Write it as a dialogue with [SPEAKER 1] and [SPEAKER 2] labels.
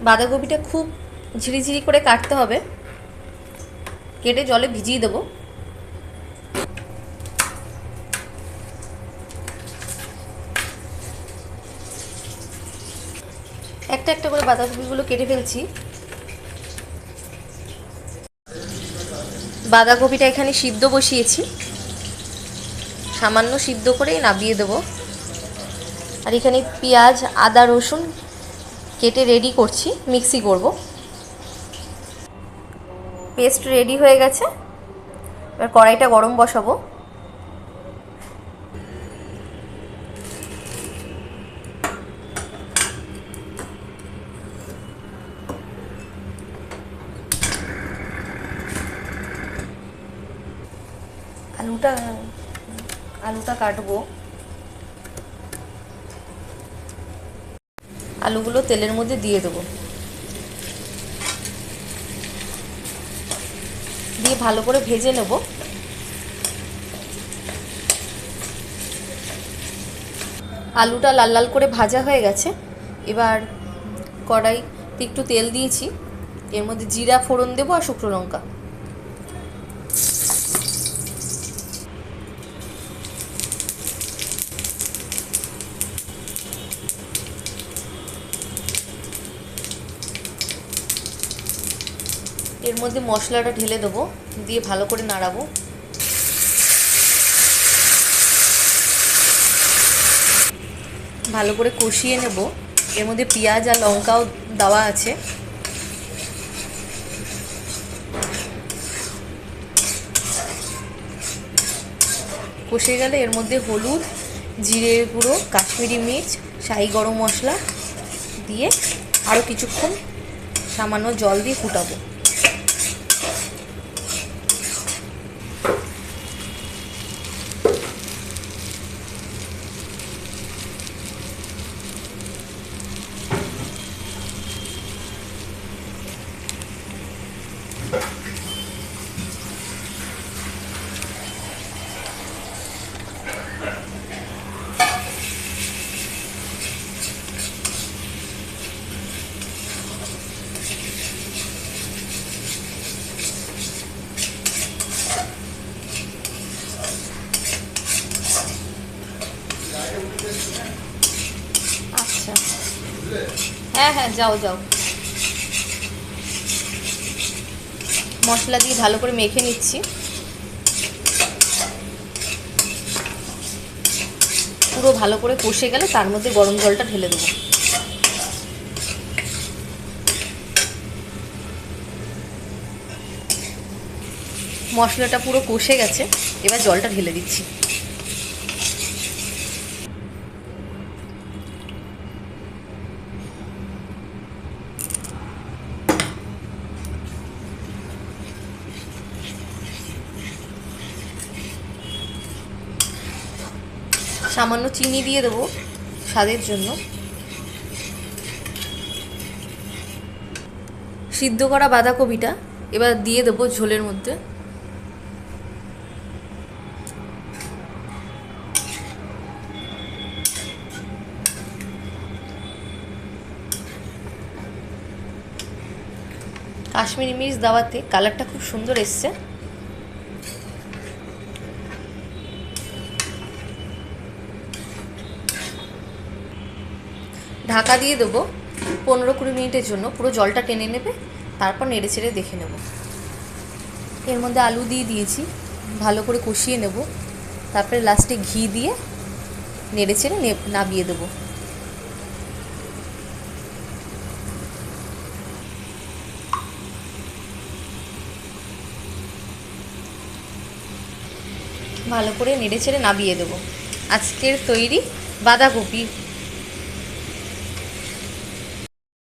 [SPEAKER 1] বাঁধাকপিটা খুব ঝিরিঝিরি করে কাটতে হবে, কেটে জলে ভিজিয়ে দেবো। একটা একটা করে বাঁধাকপিগুলো কেটে ফেলছি। বাঁধাকপিটা এখানে সিদ্ধ বসিয়েছি, সামান্য সিদ্ধ করেই নামিয়ে দেবো। আর এখানে পেঁয়াজ আদা রসুন কেটে রেডি করছি, মিক্সি করব। পেস্ট রেডি হয়ে গেছে, এবার কড়াইটা গরম বসাবো। আলুটা কাটবো। আলুগুলো তেলের মধ্যে দিয়ে দেবো, দিয়ে ভালো করে ভেজে নেব। আলুটা লাল লাল করে ভাজা হয়ে গেছে। এবার কড়াইতে একটু তেল দিয়েছি, এর মধ্যে জিরা ফোড়ন দেবো আর শুকনো লঙ্কা। এর মধ্যে মশলাটা ঢেলে দেবো, দিয়ে ভালো করে নাড়াবো। ভালো করে কষিয়ে নেব। এর মধ্যে পেঁয়াজ আর লঙ্কাও দেওয়া আছে। কষে গেলে এর মধ্যে হলুদ, জিরের গুঁড়ো, কাশ্মীরি মির্চ, শাহি গরম মশলা দিয়ে আরও কিছুক্ষণ সামান্য জল দিয়ে ফুটাবো। আচ্ছা, হ্যাঁ হ্যাঁ, যাও যাও। মশলা দিয়ে ভালো করে মেখে নিচ্ছি। পুরো ভালো করে কষে গেলে তার মধ্যে গরম জলটা ঢেলে দেবো। মশলাটা পুরো কষে গেছে, এবার জলটা ঢেলে দিচ্ছি। সামান্য চিনি দিয়ে দেবো স্বাদের জন্য। সিদ্ধ করা বাঁধাকপিটা এবার দিয়ে দেবো ঝোলের মধ্যে। কাশ্মীরি মির্চ দেওয়াতে কালারটা খুব সুন্দর এসছে। ঢাকা দিয়ে দেবো 15-20 মিনিটের জন্য, পুরো জলটা টেনে নেবে। তারপর নেড়ে চেড়ে দেখে নেব। এর মধ্যে আলু দিয়ে দিয়েছি, ভালো করে কষিয়ে নেব। তারপরে লাস্টে ঘি দিয়ে নেড়ে চেড়ে নামিয়ে দেবো। ভালো করে নেড়ে চেড়ে নামিয়ে দেবো। আজকের তৈরি বাঁধাকপি